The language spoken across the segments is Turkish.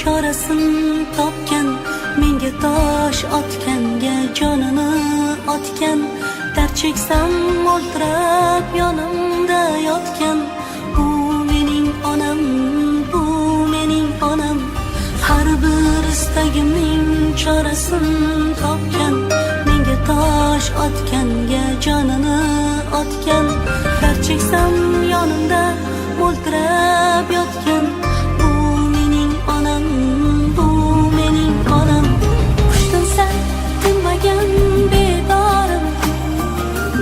chorasin topgan, menga tosh otganga jonini otgan. Dard cheksam mo'ltirab yonimda yotgan. Bu mening onam, bu mening onam. Har bir istagimning chorasin topgan, menga tosh otganga jonini otgan. Dard cheksam yonimda mo'ltirab yotgan. Bu mening onam, bu mening onam. Qushtinsa tinmagan bedorim,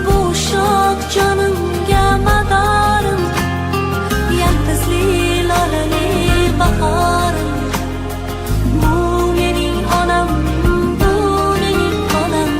bu shoh jonimga madorim. Yaltizli lolali bahorim. Bu mening onam, bu mening onam.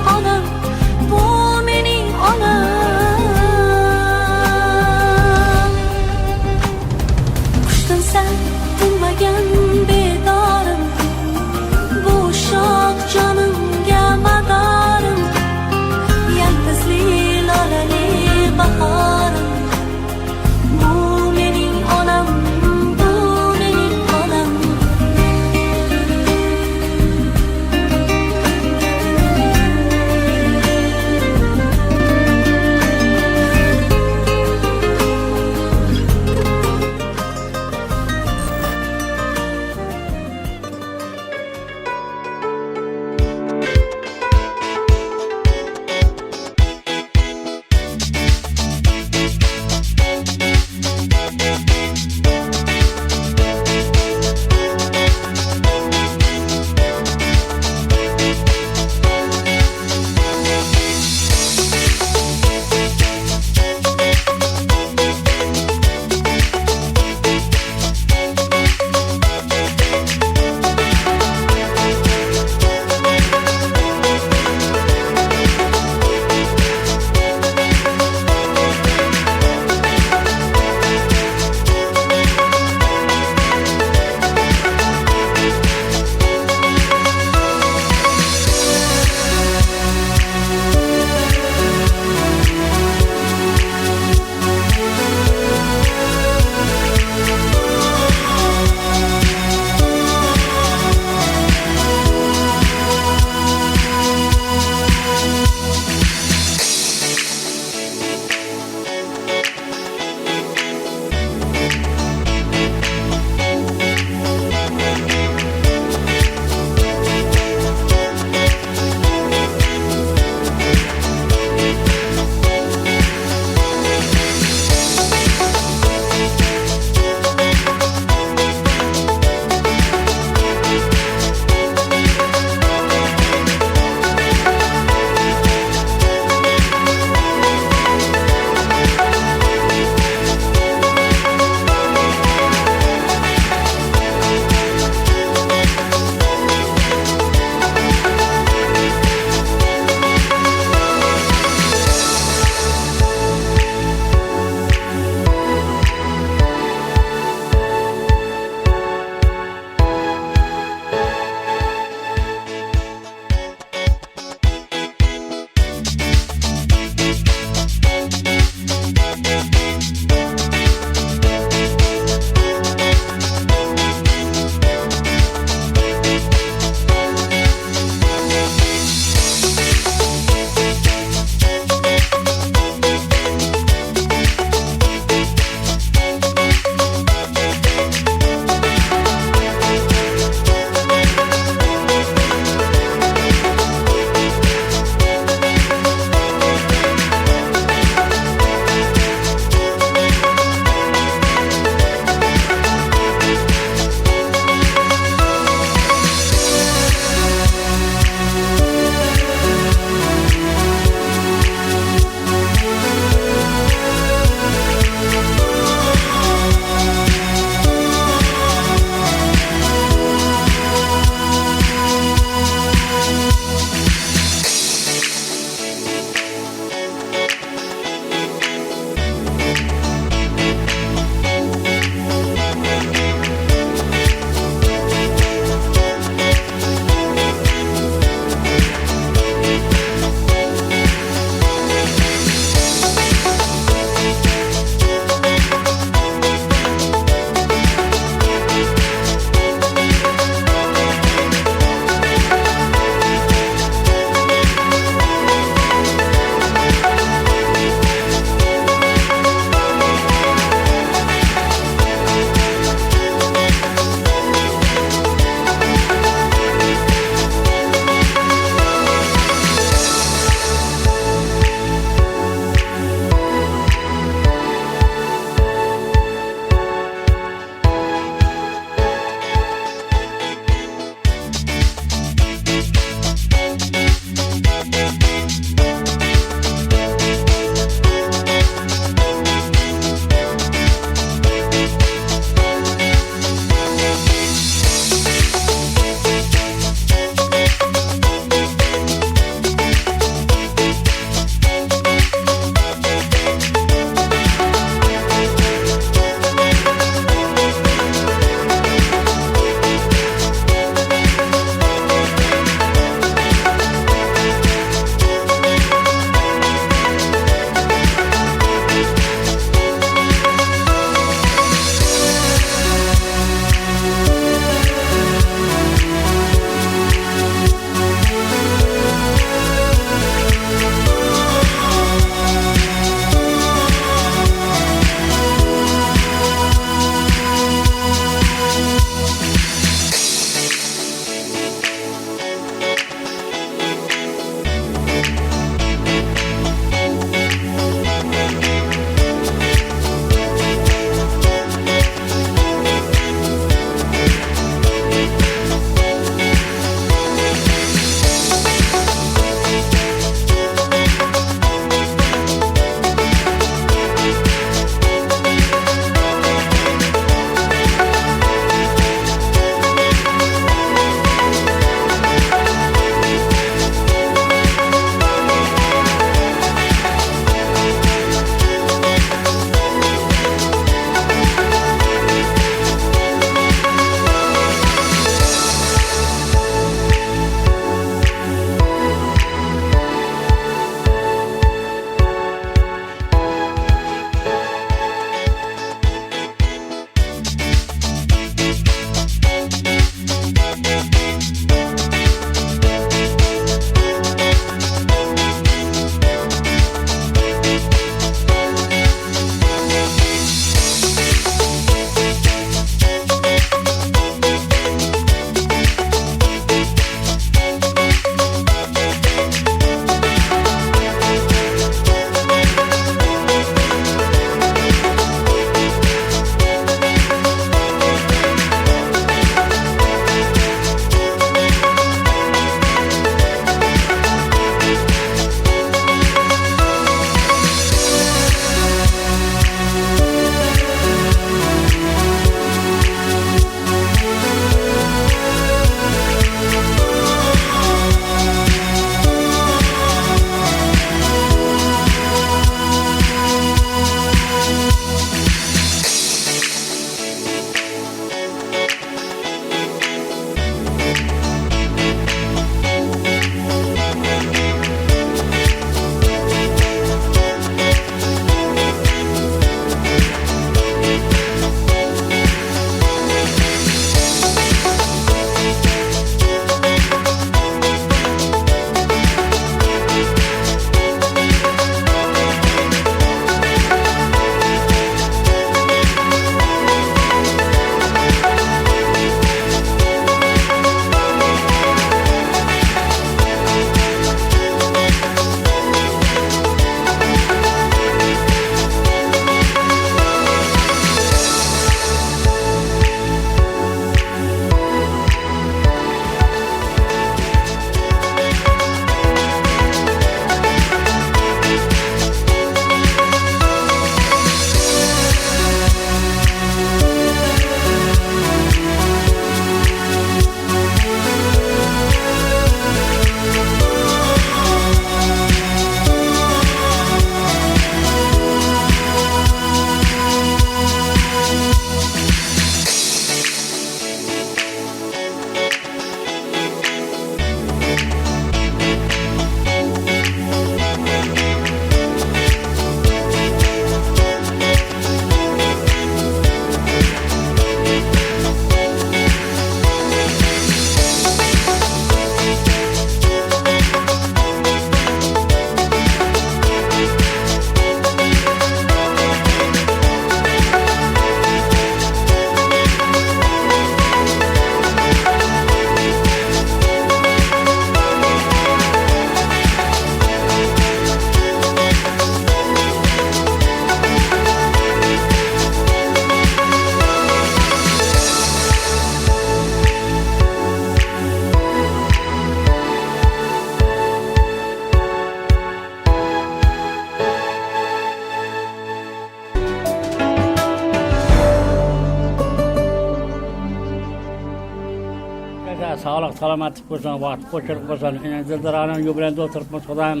sağlık, salamatlık olsun, vakit koşurup olsun. Zıldıranın yübülende oturup Musa'dan,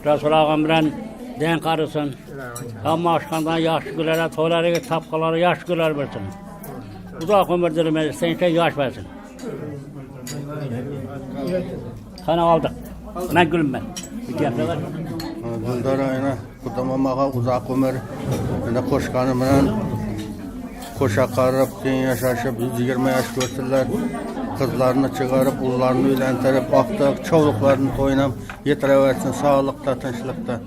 Resul Ağam bilen den karısın. Ama aşkandan yaş gülere, toyları, tapkaları yaş güler versin. Uzak ömür dilemeyiz, sen şey yaş versin. Sana aldık. Ben gülüm ben. Bir kere var. Zıldıran'a kutlamamağa uzak ömür. Yine koşkanımdan koşa karıp, sen yaşaşıp 120 yaş görsünler. Kızlarını çıkarıp, ullarını ülentirip, baktık, çoluklarını toynam, yetireversin sağlıkta, tinçlikta.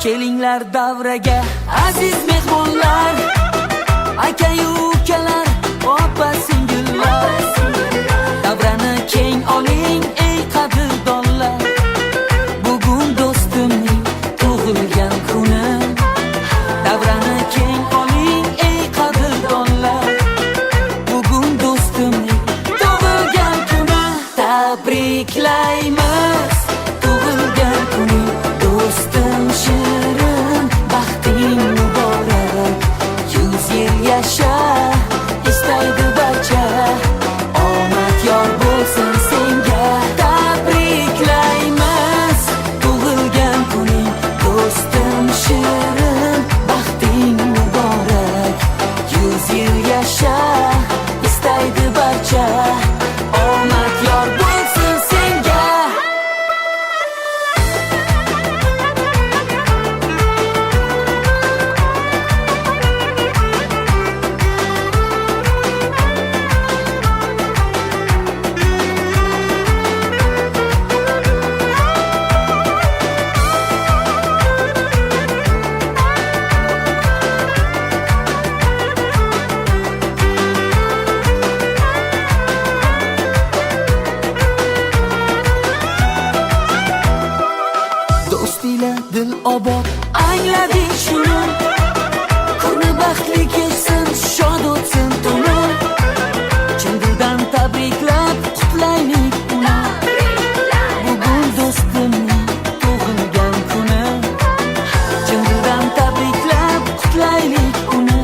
Kelinglar davraga aziz mehmonlar, aka-yu ukalar, opa singillar. Davrani keng oling ey qadrdonlar, bugun do'stimning tug'ilgan kuni. Davrani keng oling ey qadrdonlar, bugun do'stimning tug'ilgan kuni. Tabriklaymiz tug'ilgan kuni do'stim shirin, baxting muborak, 100 yil yasha istaydi barcha. Omad yor bo'lsin senga, tabriklaymiz tug'ilgan kuning do'stim shirin, baxting muborak, 100 yil yasha istaydi barcha. Omad yor bo'lsin senga. Do'st ila dil obod anglading shuni, kuni baxtli kechsin, shod o'tsin tuni. Chin dildan tabriklab qutlaylik uni, bugun do'stimning tug'ilgan kuni. Chin dildan tabriklab qutlaylik uni,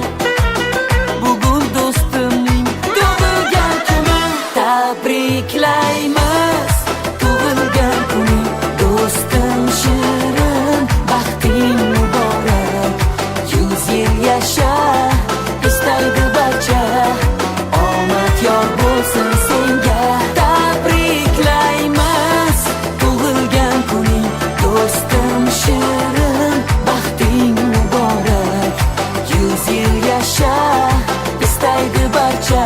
bugun do'stimning tug'ilgan kuni. Tabriklaymiz tug'ilgan kuni do'stim shirin, baxting muborak, 100 yil yasha istaydi barcha. Omad yor bo'lsin senga, tabriklaymiz tug'ilgan kuning do'stim shirin, baxting muborak, 100 yil yasha istaydi barcha.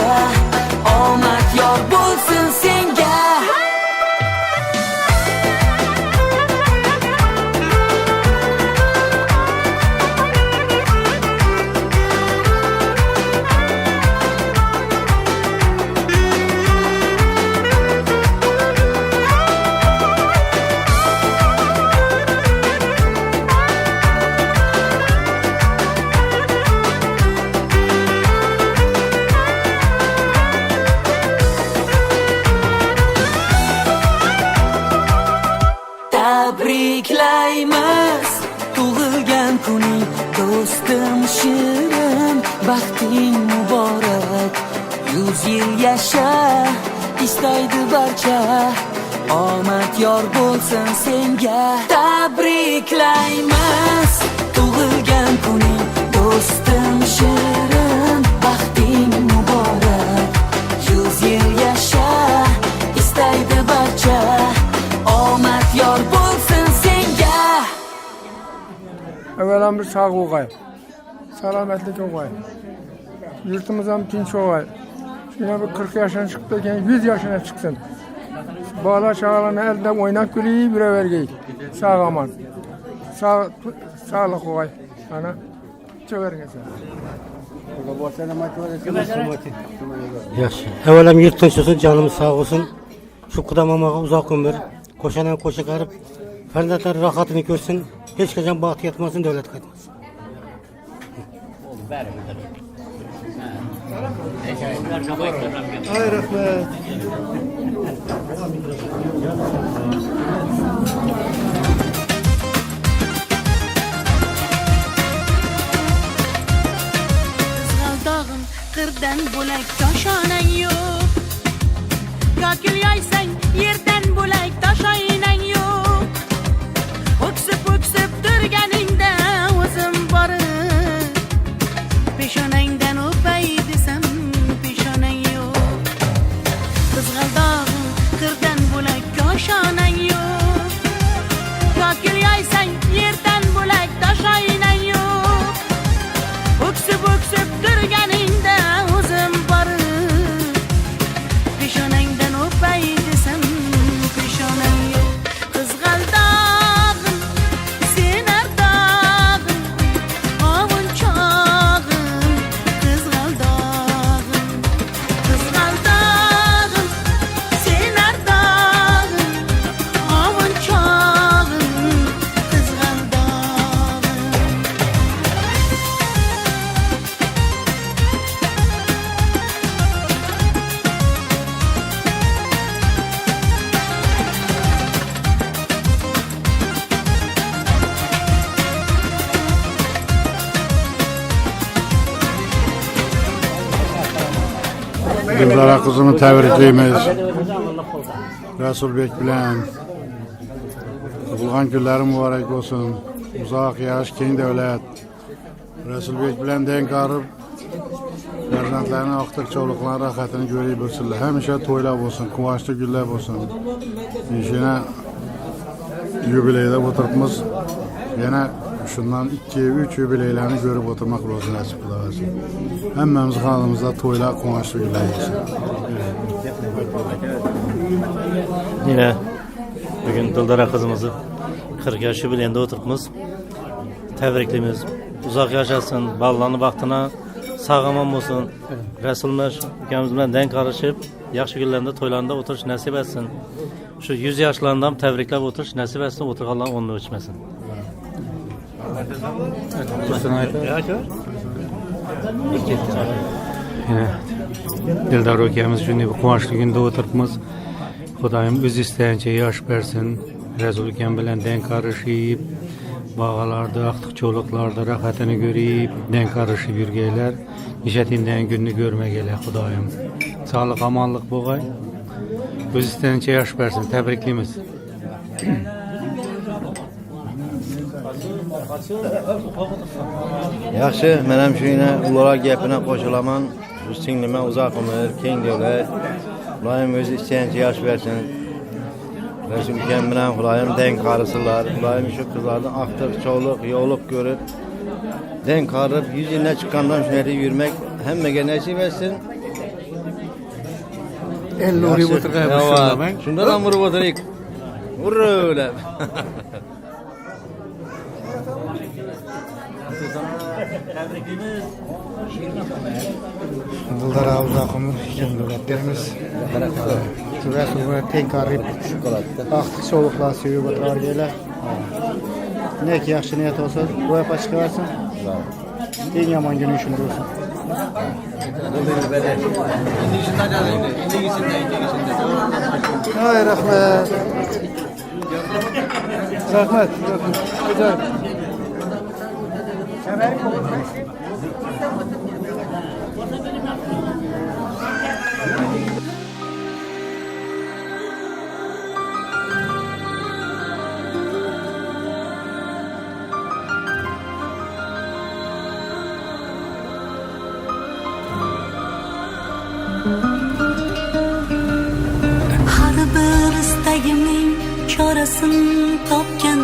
Omad yor bo'lsin senga. Tabriklaymiz tug'ilgan kuning do'stim shirin, baxting muborak, 100 yil yasha istaydi barcha. Omad yor bo'lsin senga, tabriklaymiz tug'ilgan kuning do'stim shirin, baxting muborak, 100 yil yasha istaydi barcha. Omad yor bo'lsin senga. Evvelan sağ olay, selametlik olay. Yurtumuz ham tinch olay. Şuna bir 40 yaşına çıktı, 100 yaşına çıksın. Bağla çağlarını elde oynap gülüyü bire vergeyik. Sağ aman. Sağlık olay. Ana. Çövergesi. Yaxşı. Evvelam yurtun çıksın, canımız sağ olsun. Şu kudamamağa uzak ömür. Koşanan koşa karıp, ferdatlar rahatını görsün. Hiç kaçan bahtı yatmasın, devlet kaçmasın. Ay rahmet. Dağın qırdan bo'lak toshonan yo'q. Kokil yoysang yerdan bo'lak toshoynan yo'q. O'ksib turganingda o'zim borib peshonangdan o'pay desam peshonang yo'q. Qizg'aldog'im qirdan bo'lak toshonan yo'q. Kokil yoysang yerdan bo'lak toshoynan yo'q. O'ksib turganingda o'zim borib peshonangdan o'pay desam peshonang yo'q. Qizg'aldog'im sen ardog'im ovunchog'im. Qizg'aldog'im sen ardog'im ovunchog'im. Qizg'aldog'im Gülzara kızını tebriklaymiz. Resulbek bilen bulgan günleri mübarek olsun. Uzak yaş, keng devlet. Resulbek bilen denk arıp farzandlarının aktık çolukların rahatını göreyip olsunlar. Hemişe toylab olsun, kuvaşlı güllab olsun. İşine jubileyde oturtmuz. Yine şundan 2-3 jubileylerini görüp oturmak olsun nasip kılavası. Hemmemiz halımızda toyla kumaşlı güllab olsun. Yine bugün Dildara kızımızı 40 yaşı bilende oturtmuz. Tebriklimiz. Uzak yaşasın, ballarını baktına sağlamam olsun. Resulmüş ülkemizden denk karışıp yaxşı günlerinde toylarında oturuş nasip etsin. Şu 100 yaşlarından tebrikler oturuş nasip etsin, oturganlar onunla uçmasın. Yine Dildar ülkemiz için bu kuvaşlı günde oturtmuz. Xudayım öz istəyince yaş versin. Resul ülkem bilen denk karışıp bağalarda, aktık çoluklarda rahatını görüp denk karışıp yürgeyler. Nişetinden gününü görmegeyler Xudayım. Sağlık, amanlık boğay. Öz istəyince yaş versin. Tebriklimiz. Yaxşı, mənim şuyuna ulara gəpinə qoşulaman, bu singlime uzaq ömür, keng devlet. Ulayım öz istəyince yaş versin. Resul ülkem bilen ulayım denk karısılar. Ulayım şu kızlardan aktık çoluk, yoluk görüp denk karıp 100 yılına çıkandan şunları yürümek hemmege nasip etsin. 50 uğrayıp oturgayım. Şundan vurup oturayım. Vurur öyle. Dildara uzak ömür, keng devletlerimiz. Resul'e denk arayıp aktık çoluklar sevip oturar geyler. Ne ki yaxşı niyet olsa bu yapa çıkarsın. En yaman günü işin olsun. Ay rahmet. Rahmet. Güzel. Har bir istagimning chorasini topgan,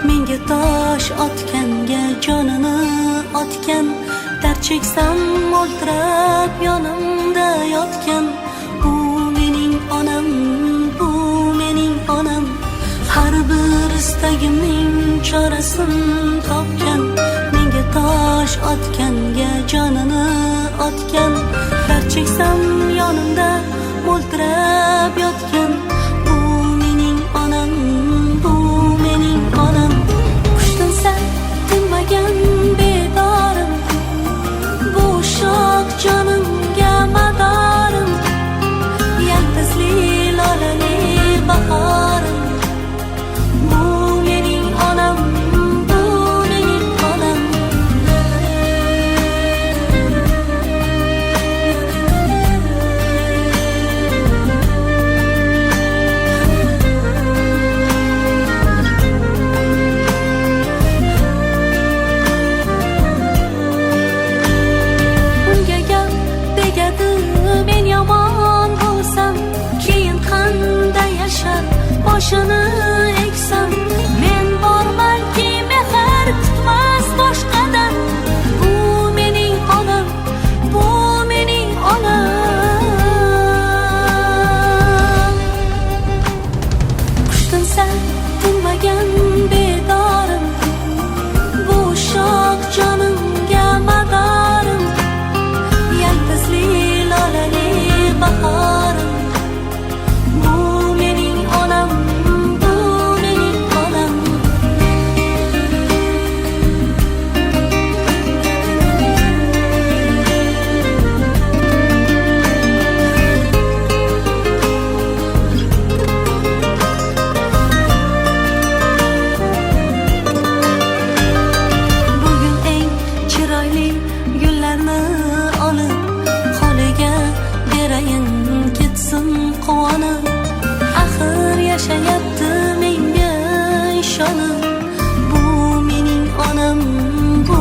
menga tosh otganga jonini otgan, dard cheksam o'ltirib yonimda yotgan. Bu mening onam, bu mening onam. Har bir istagimning chorasini topgan, menga tosh otganga jonini otgan, dard cheksam yonimda o'ltirib yotgan. Bu mening onam, bu mening onam. Qushdan sal tinmagan bedorim, yaxshini eksam men bormanki mehr kutmas boshqadan bu mening onam bu mening onam qushdan sal tinmagan bedorim bu shoh jonimga madorim yalpizli lolali bahorim bu mening onam bu mening onam bugun eng chiroyli gullarni olib holiga berayin ketsin quvonib axir yashayapti menga ishonib bu mening onam bu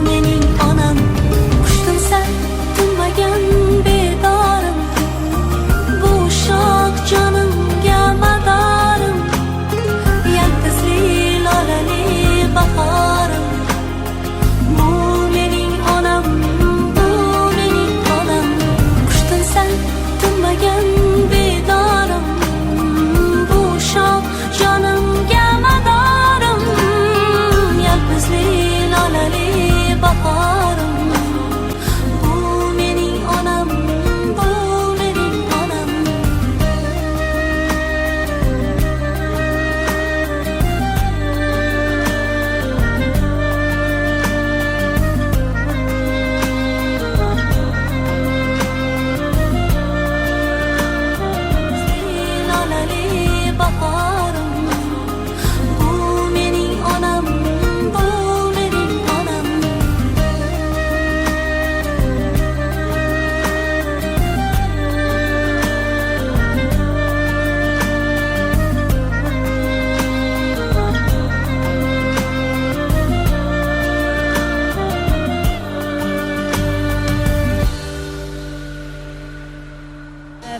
mening onam qushdan sal tinmagan bedorim bu shoh jonimga madorim yalpizli lolali bahorim bu mening onam bu mening onam qushdan sal tinmagan bedorim bu shoh jonimga madorim yalpizli lolali bahorim bu mening onam bu mening onam lolali bahorim bu mening onam bu mening onam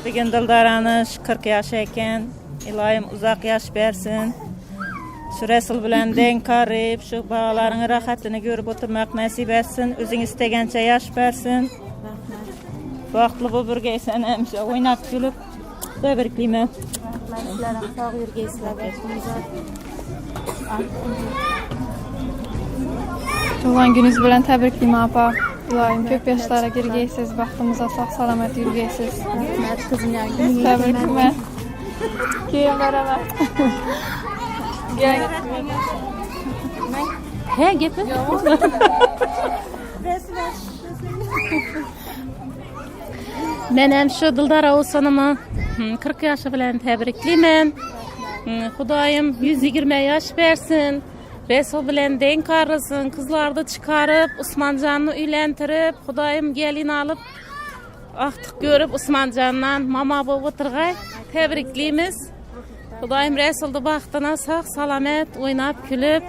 Bugün Dildara'nın 40 yaşı ekan. İlohim uzak yaş versin. Şu Resul bilen denk qarib, şu balalarının rahatını görüp oturmak nasip etsin. Özün istegençe yaş versin. Vaqtlı bu birgeysen hemşe oynap gülüp tebrikliyim. Sağ yurgaysizlar. Tug'ilgan kuningiz bilan tabriklayman apa. Ilohim ko'p yoshlarga kirgaysiz, baxtimizga sog' salomat yurgaysiz. Rahmat qizim, tabriklayman. Keyin boraman. He gepi? Men hem şu Dildara Oğuzhan'ımı 40 yaşı bilen tebrikliyim. Xudoyim 120 yaş versin. Resul bilen denk qarısın. Kızlarda çıkarıp Osmancan'ı uylentirip Xudoyim gelin alıp aktık görüp Osmancan'dan mama bolup oturgay. Tebrikliyimiz. Xudoyim Resul'du baxtına sağ salamet oynap külüp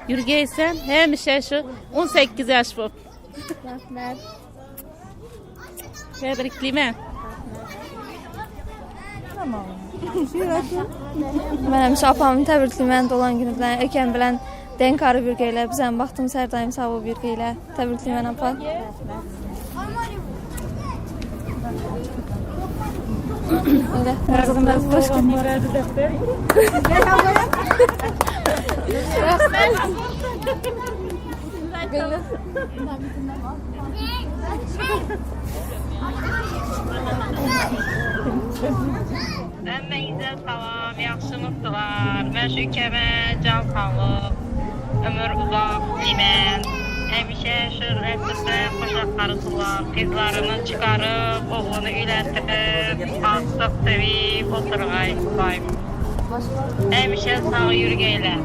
yürgeysen hemişe şu 18 yaş bu. Rahmat. Tebrikliyim. Tamam. Men hem apamni tabriklayman tug'ilgan kuni bilan, akam bilan denk qarib yurgaylar. Biz ham baxtimiz har doim sog' bo'lib yurgaylar. Tabriklayman apa. Rahmat. Emmeyizə salam, yaxşılıqlar. Mən şu kəmə can sağlıq, ömür uzaq demən. Həmişə şu rəsmdə xoşaq qarısılar, qızlarını çıxarıb, oğlunu üyləndirib, artıq sevib, oturğay, sayıb. Həmişə sağ yürgəylə.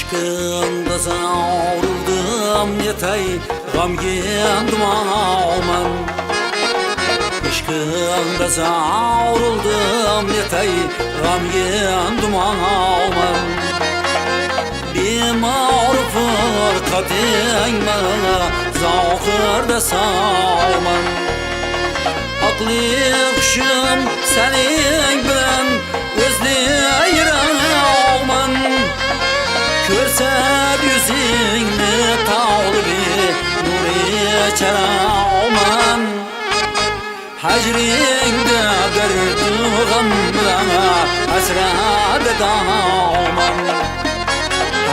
Aşkında savruldum yetey gamgin dumanman Aşkında savruldum yetey gamgin dumanman Bir mağrufur katinme zavkırda savman Aklı kuşum senin bilen özleyirman Körsed yüzünü tağlı bir nuri çarağman Hacrinde derdugam bilana hasrada dağman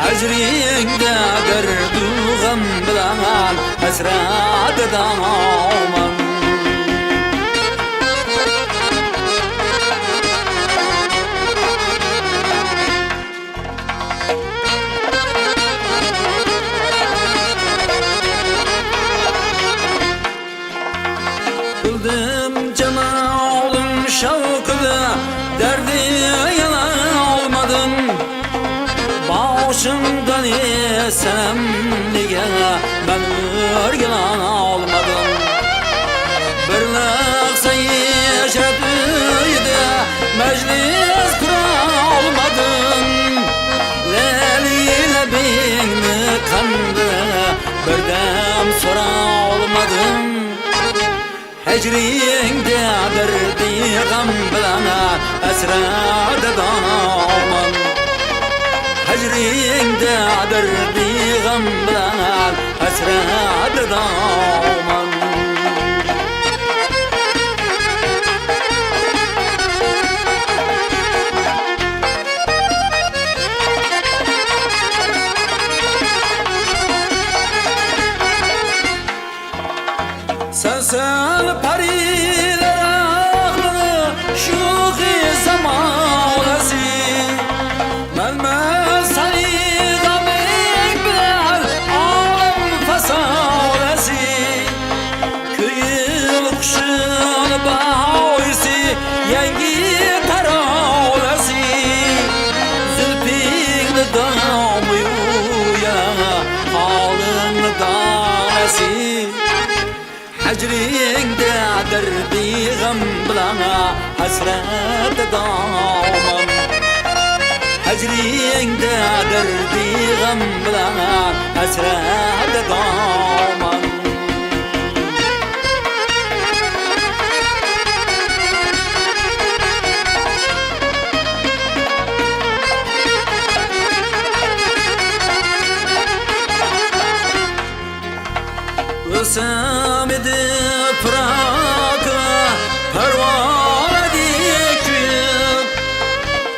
Hacrinde derdugam bilana hasrada dağman Kıldım cemalım şavkıda derdi yalan olmadım Başımdan esem nige ben örgülen olmadım Bir lahza yaşadıydı meclis kuran olmadım Leliyle beni kandı bir dem soran olmadım Hecrinde derdi gam bilana esrada dağman Hecrinde derdi gam bilana esrada dağman Sen pariler aklını şu zaman olasın Melmel seni gamek bilen alem fasa olasın Kıyıl kuşun bağısı yengi tara olasın Zülpikli damıyor ya halını danasın Hecrinde derdi gam bilana hasret dağman Hecrinde derdi gam bilana hasret dağman Ölsem edip bırakı pervane dikip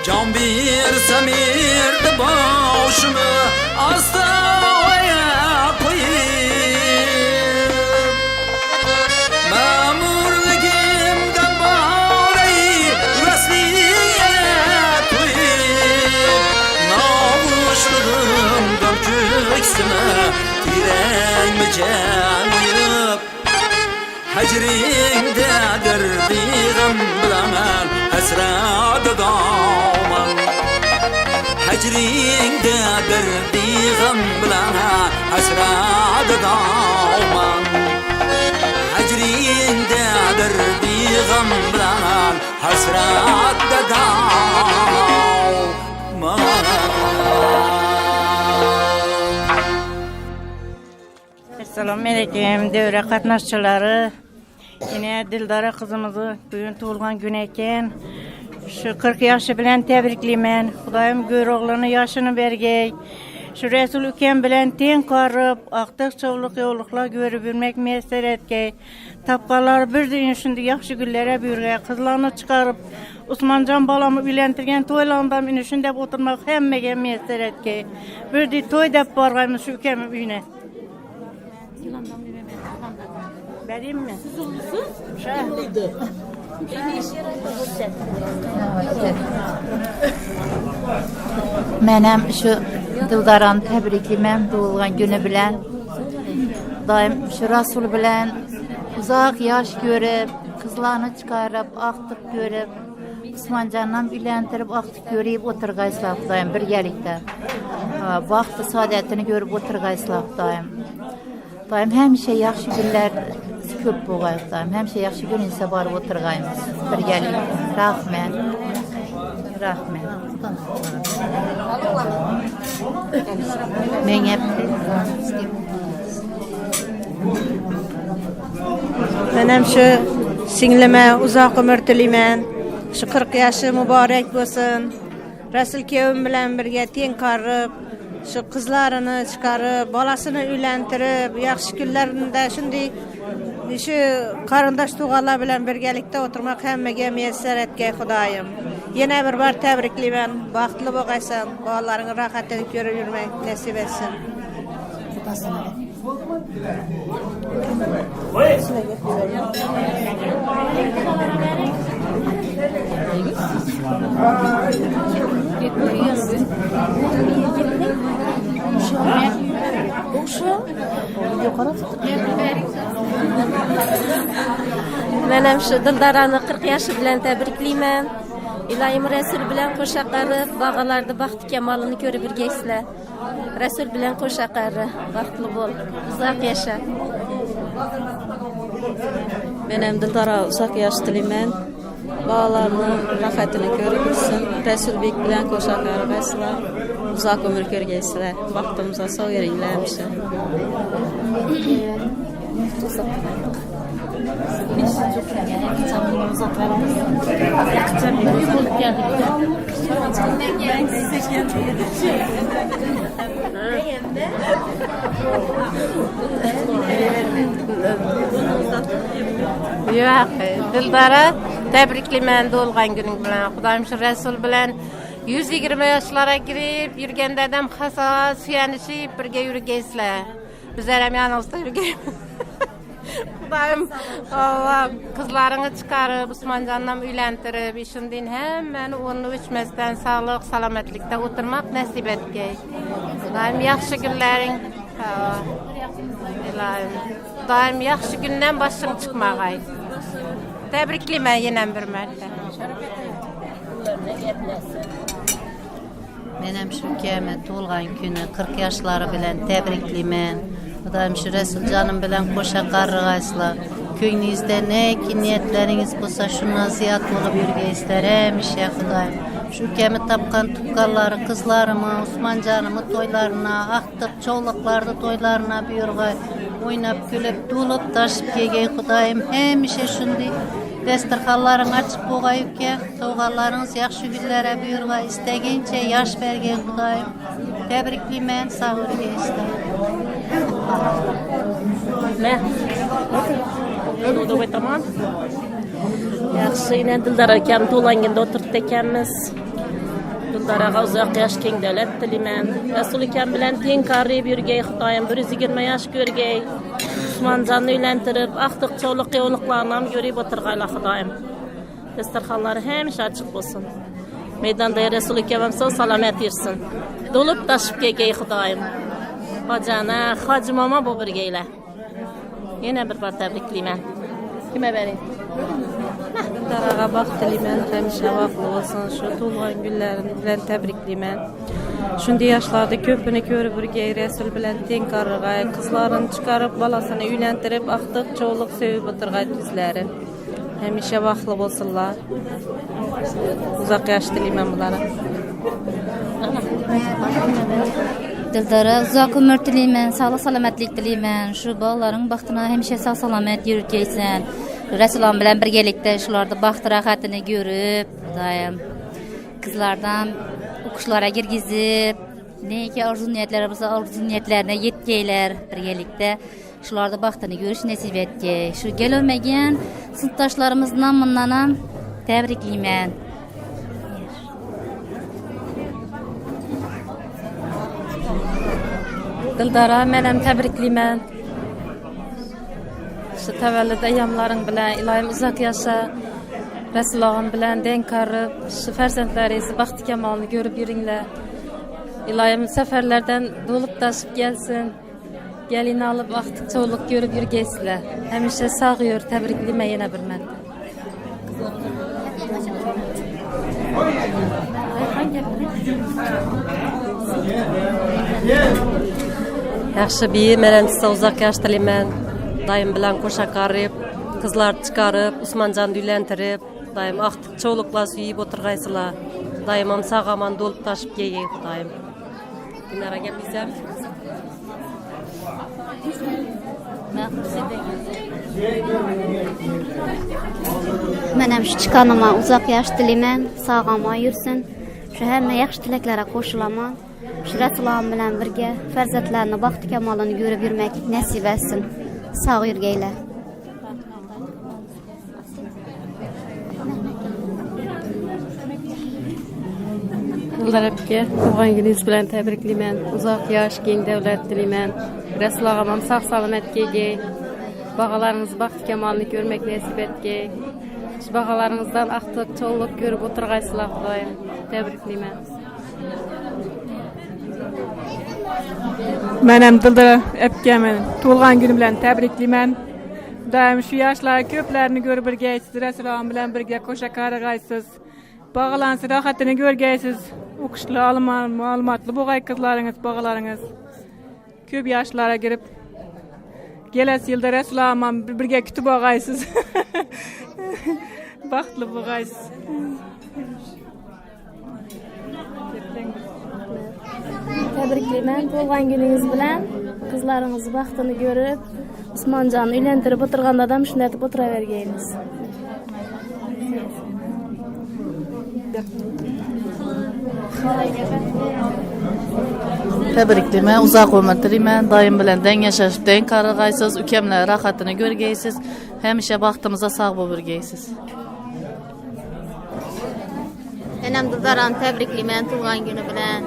Can bir semirdi başımı astaya koyup Memurligimden bağlayı vesliye koyup Namusluğumdan köksüme direnme canıyıp Hecrinde derdi gam bilaman hasrada dağman Hecrinde derdi gam bilaman hasrada dağman Hecrinde derdi gam bilaman hasrada dağman Assalamu alaikum devre katnaşçıları. Yine Dildara kızımızı bugün tuğulgan gün eken. Şu 40 yaşı bilen tebrikliymen. Xudayım gör oğlanı yaşını bergey. Şu Resul Üken bilen ten qarıp, aqtaq çoğuluk yolukla görüp bilmek mesler etkey. Tapqalar bir de şimdi yaxşı güllere bürgey. Kızlarını çıkarıp, Osmancan balamı bilentirgen toylandan inişin dep oturmak hemmege mesler etkey. Bir de toy dep bargaymış şu Üken'in üyüne. Vereyim mi? Siz olmuşsun? Menem şu Dildaran tebriklimem doğulgan günü bilen. Daim şu Rasul bilen uzak yaş görüp, kızlarını çıkarıp, aktık görüp, Osmancandan ülentirip aktık görüp oturgayslar Xudayım birgelikte. Vakti saadetini görüp oturgayslar Xudayım. Xudayım hemşe yaxşı günler köp boğay Xudayım. Hemşe yaxşı gün ise barıp oturgayımız birgelikte. Rahmet. Rahmet. Men hep Benim şu singlime uzak ömür tileymen. Şu 40 yaşı mübarek olsun. Resul kevim bilen birge tenkarıp, şu kızlarını çıkarıp, balasını ülentirip, yaxşı günlerinde şimdi şu karındaş tuğalar bilen birgelikte oturmak hemmege müyesser etke Xudayım. Yine bir bar tebrikliymen. Baxtlı boğaysan, balalarını rahat edip yürümek nasip etsin. Benim şu Dildaranı 40 yaşı bilen tebrikliymen. İlayim Resul bilen koşakarı, bağalarda baktı kemalını görüp birgeysler. Resul bilen koşakarı, baktlı bol, uzak yaşa. Benim Dildara uzak yaş dileymen. Bağalarını, rahatını görürsün. Resul Bek bilen koşakarı besler. Uzak ömür görgeysler. Vaktimize sağ yerinlermişler. Yok, Dildara tebriklimen doğulgan günün bilen. Xudayım şu Resul bilen 120 yaşlara girip yürgende adam hasa suyanışıp birge yürügeysler. Bizler hem yanımızda yürügeyim. Xudayım Allah kızlarını çıkarıp Osmancandan ülentirip işinden hemen onu içmezden sağlık salametlikte oturmak nasip etgey. Xudayım yaxşı günlerin Xudayım yaxşı gündən başın çıkmağay. Tebrikliyim yine bir mərtə. Benim şu kıyamet olgan günü 40 yaşları bilen tebrikliymen. Xudayım şu Resul canım bilen koşa qarrıgayslar. Köyünüzde ne ki niyetleriniz bolsa şundan ziyat olup yürgeysler hemişe Xudayım. Şu kemi tapkan tupkalları kızlarımı, Osmancanımı toylarına, aktıp çoğluklarda toylarına buyurgay. Oynap gülüp dolup taşıp kegey Xudayım hemişe şundi. Destirxanların açıp boğayıp ki, toğallarınız yaxşı günlere buyurga istegince yaş bergen Xudayım. Tebrikliymen, sağ yürgeysler. Ne? Oldu tamam. Yaxşı yine Dildara kem to'langanda o'tiribdi ekanmiz. Dildaraga uzoq yosh keng davlat tilayman. Rasul akam bilan teng qarib yurgay Xitoyim 120 yosh ko'rgay. Usmonjonni uylantirib, aqtiq cho'liq yo'liqlarni ham ko'rib o'tirganlar Xitoyim. Dasturxonlari hamisha ochiq bo'lsin. Maydonda Rasul akam ham sog' salomat yursin. Dolib tashib kelgay Xitoyim. Hojana, hoji momo bo'lib birgaylar. Yana bir bor tabriklayman. Kime vereyim? Dildaraga baxt dileymen. Hemşe vaklı olsun. Şu tuğulgan günlerini bilen tebrikliymen. Şundi yaşlarda köpünü körüp birgey Resul bilen teng qarrıgay. Kızlarını çıkarıp balasını ülentirip aktık çoğuluk sevip oturgay bizleri. Hemşe vaklı bolsunlar. Uzak yaş dileymen bunlara. Dildara uzak ömür dileymen, sağlık salametlik dileymen. Şu bağların baxtına hemşe sağ salamet yürütgeysen. Resulan bilen birgelikte şularda baxtı rahatını görüp, dayım kızlardan okuşlara girgizip, neyki arzu niyetleri olsa arzu niyetlerine yetkeyler birgelikte. Şularda baxtını görüş nasip etke. Şu gelmegen sınıftaşlarımızdan mınlanan tebrikliymen. Dildara menem tebrikliymen. Şu təvəllüd əyyamların bilen ilayim uzak yaşa. Resul ağam bilen denk qarıb, şu fərzəndlərinizi baxtı kemalını görüp yürünlər. İlayim səfərlərdən dolup taşıp gelsin. Gelini alıp axtık çoğuluk görüp yürgeysilər. Həmişə sağ yür, təbrikliymen yine bir mən. Yaxşı bir menen size uzak yaş dilemen. Dayım bilen koşa qarıp, kızlar çıkarıp, Osmancan'ı ülentirip, dayım aktık çoğulukla suyup oturgaysılar. Dayımam sağaman dolup taşıp geyey Xudayım. Dinara gelmesem. Menem şu çıkanıma uzak yaş dilemen, sağama yürüsün. Şu hemme yaxşı tileklere koşulaman. Şu Resulullah bilen birge ferzatlarını baktı kemalını görüp yürümek nasip etsin. Sağ yürgeyle. Yıldarapke, tuğan gününüz bilen tebriklimen. Uzak yaş, keng devlet dilemen. Resulullah amam sağ salamet gege. Bağalarınız baktı kemalını görmek nasip etke. Şu bağalarınızdan aktık çoğuluk görüp oturgaysılar Xudayım. Tebriklimen. Menem Dildara Epkemen, tuğulgan günü bilen tebriklimen. Daim şu yaşlar köplerini görüp birgeysiz, Resulullah bilen birge koşa karıgaysız. Bağlansız, rahatını görgeysiz. Okuşlu, malumatlı bu kızlarınız, bağlarınız. Köp yaşlara girip, geles yılda Resulullah birge kütüp ağaysız. Baktlı bu gaysız. Tebriklimen, tuğulgan gününüz bilen kızlarınız baxtını görüp, Osmancan'ı ülentirip oturganda adam şunu etip oturavergeyiniz. Tebriklimen, uzak ömür dilemen, dayım bilen den yaşaşıp den karıgaysız, ükemle rahatını görgeysiz, hemişe baxtımıza sağ bulurgeysiz. Menem Dildaran tebriklimen tuğan günü bilen.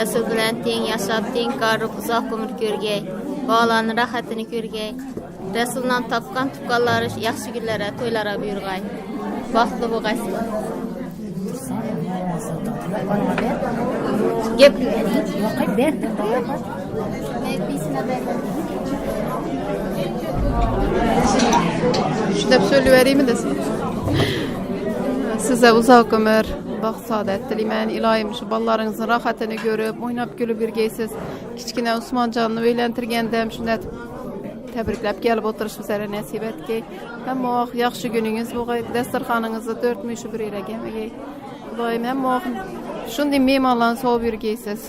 Resul bilen ten yaşap, ten karıp uzak ömür görgey. Bağlarını rahatını görgey. Resul'dan tapkan tukalları yaxşı günlere, toylara buyurgay. Baxtlı bu gaysın. Gep. Şu da söylüvereyim mi desin? Size uzak ömür, bax saadet dilemen, ilahim şu ballarınızın rahatını görüp, oynap gülüp birgeysiz. Kiçkine Osmancan'ı eylentirgendem şundet tebriklep gelip oturuş üzere nasip etki. Hem o yaxşı gününüz bu dasturxanınızı dörtmüşü bir ile gemegey. Ulayım hem o şunday memallan soğuk birgeysiz.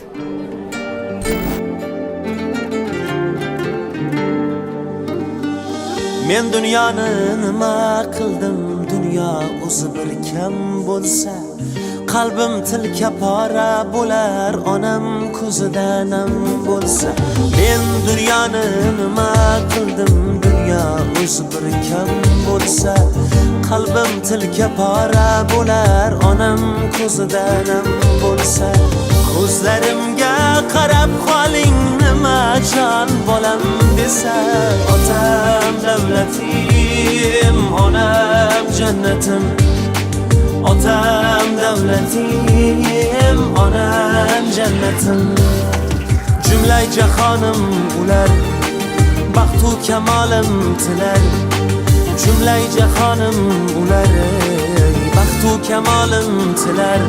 Men dünyani nima qildim, dünya o'zi bir kam bo'lsa, qalbim tilka pora bo'lar, onam ko'zida nam bo'lsa. Men dünyani nima qildim, dünya o'zi bir kam bo'lsa, qalbim tilka pora bo'lar, onam ko'zida nam bo'lsa. Ko'zlarimga qarab qoling, nima jon bolam desa, otam davlatim, onam jannatim. Otam davlatim, onam jannatim. Cümley cahanım ular, baxtu kemalim tilar. Cümley cahanım ular, baxtu kemalim tilar.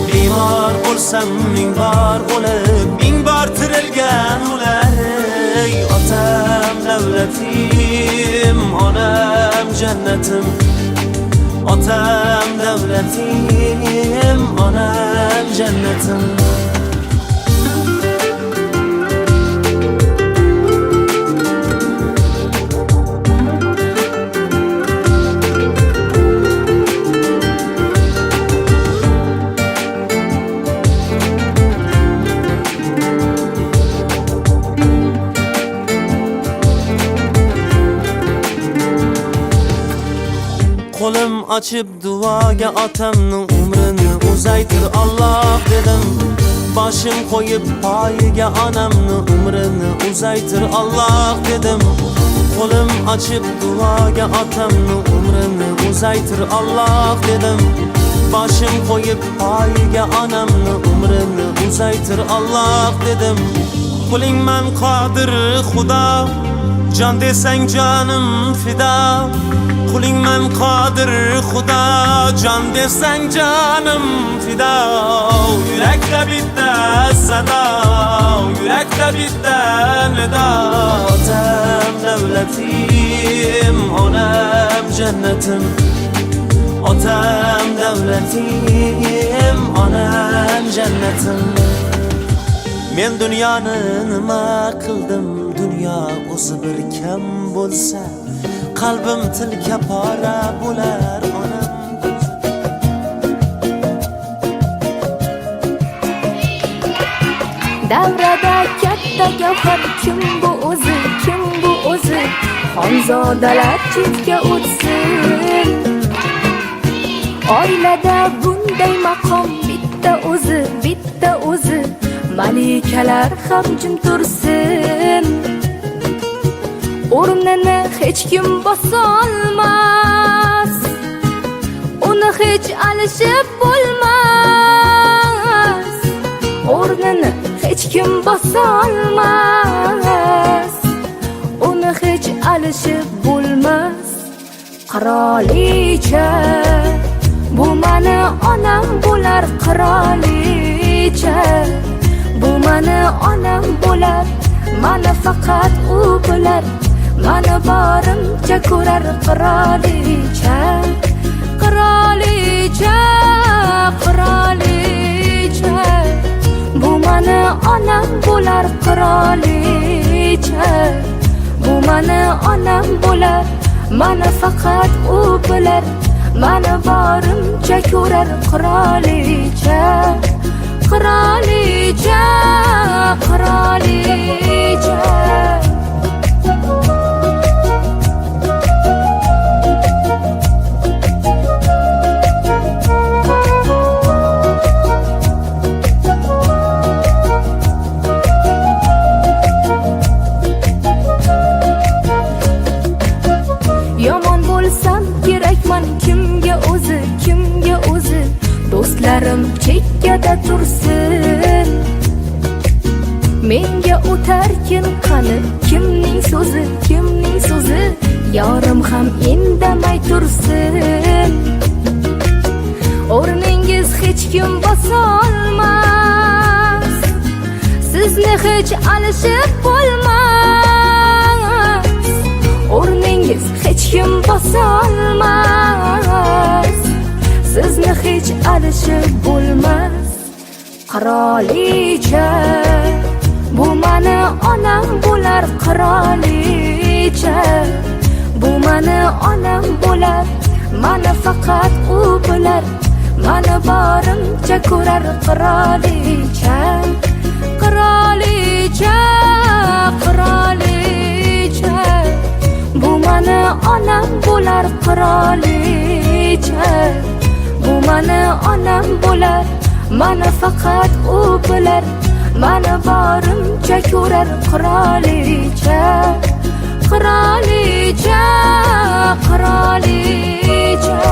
Bimar bo'lsam ming bor o'lib, ming bor tirilgan ular. Otam davlatim, onam jannatim. Otam davlatim, onam jannatim. Qo'lim ochib duoga otamning umrini uzaytir Allah dedim. Boshim qo'yib poyiga onamning umrini uzaytir Allah dedim. Qo'lim ochib duoga otamning umrini uzaytir Allah dedim. Boshim qo'yib poyiga onamning umrini uzaytir Allah dedim. Qo'lingman qodir Xudo, jon desang jonim fido. Qo'lingman qodir Xudo, can desen canım fida. Yürekte bitti sada, yürekte bitti nida. Otem devletim, onem cennetim. Otem devletim, onem cennetim. Men dünyani nima qildim, dünya o'zi bir kam bo'lsa, qalbim tilka pora bo'lar onam. Davrada katta gavhar kim bu o'zi, kim bu o'zi? Xonzodalar chetga o'tsin. Oilada bunday maqom bitta o'zi, bitta o'zi. Malikalar ham jim tursin. O'rnini hech kim bosolmas, uni hech alishib bo'lmas. O'rnini hech kim bosolmas, uni hech alishib bo'lmas. Qirolicha, bu mani onam bo'lar. Qirolicha, bu mani onam bo'lar. Mani faqat u bilar, mani borimcha ko'rar. Qirolicha, qirolicha, qirolicha, bu mani onam bo'lar. Qirolicha, bu mani onam bo'lar. Mani faqat u bilar, mani borimcha ko'rar. Qirolicha, qirolicha, qirolicha. Yomon bo'lsam kerakman kimga o'zi, kimga o'zi? Do'stlarim chekkada tursin. Menga o'tarkin qani kimning so'zi, kimning so'zi? Yorim ham indamay tursin. O'rningiz hech kim bosolmas, sizni hech alishib bo'lmas. O'rningiz hech kim bosolmas, sizni hech alishib bo'lmas. Qirolicha, bu mani onam bo'lar. Qirolicha, bu mani onam bo'lar. Mani faqat u bilar, mani borimcha ko'rar. Qirolicha, qirolicha, qirolicha, bu mani onam bo'lar. Qirolicha, bu mani onam bo'lar. Mani faqat u bilar, mani borimcha ko'rar. Qirolicha, qirolicha, qirolicha.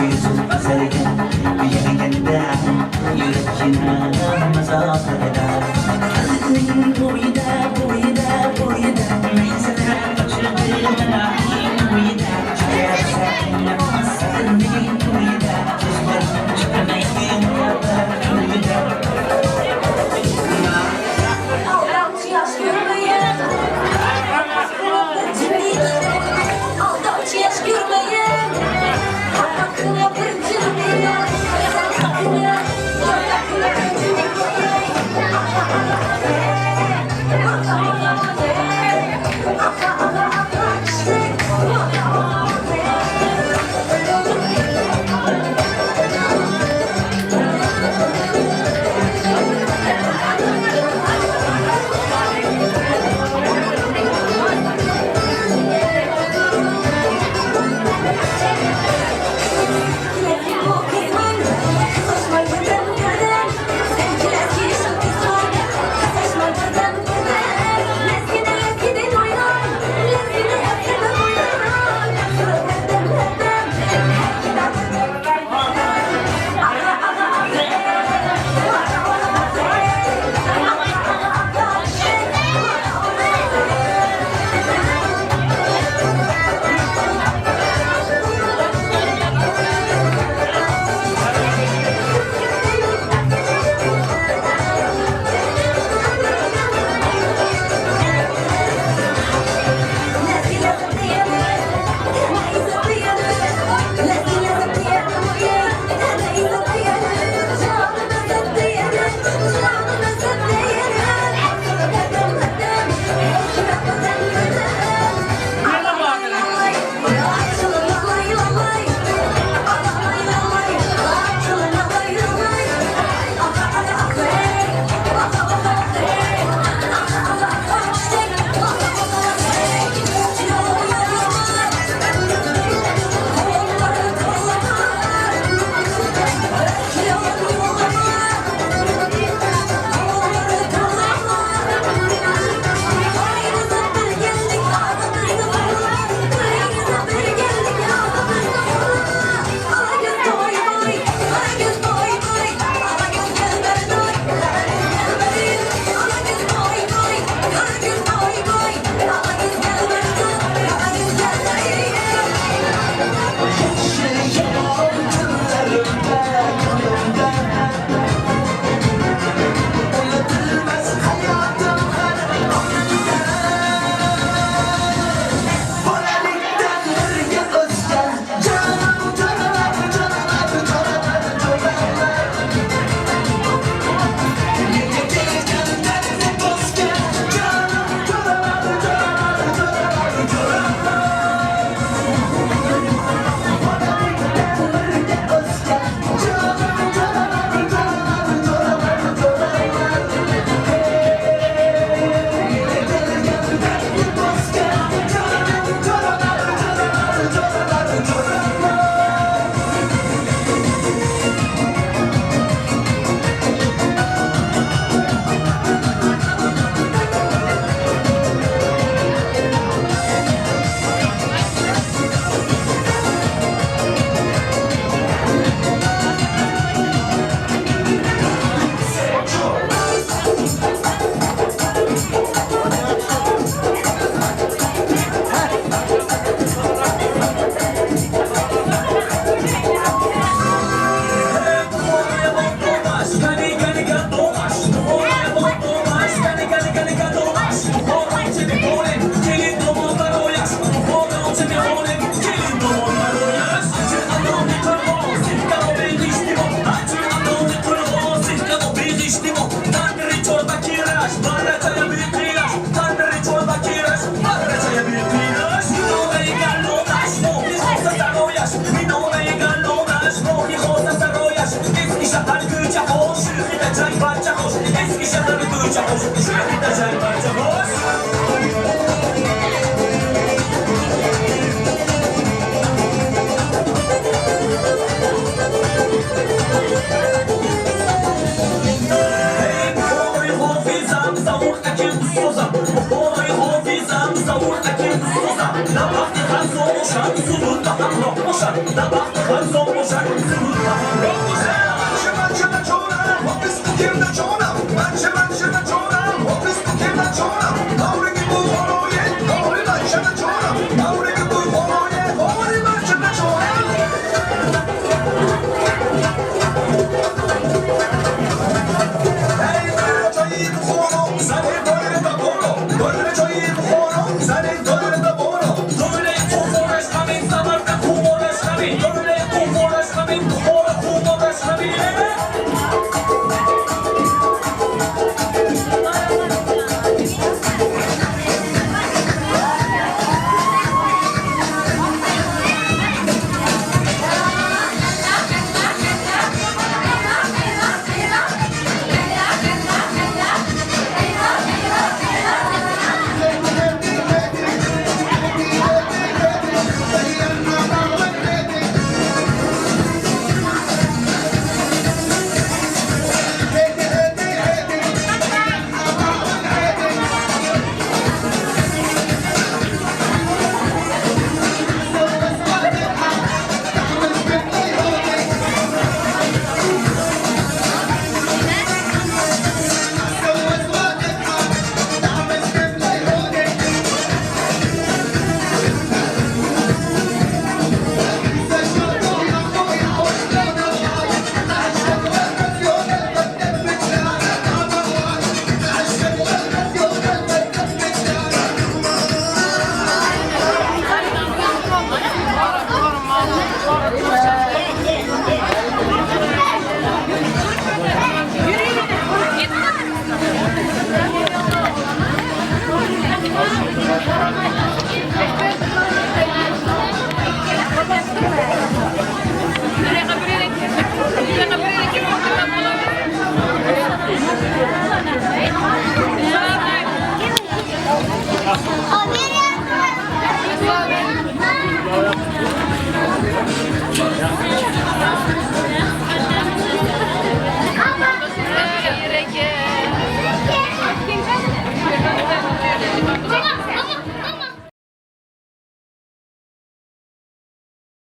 Yüzüm Abi.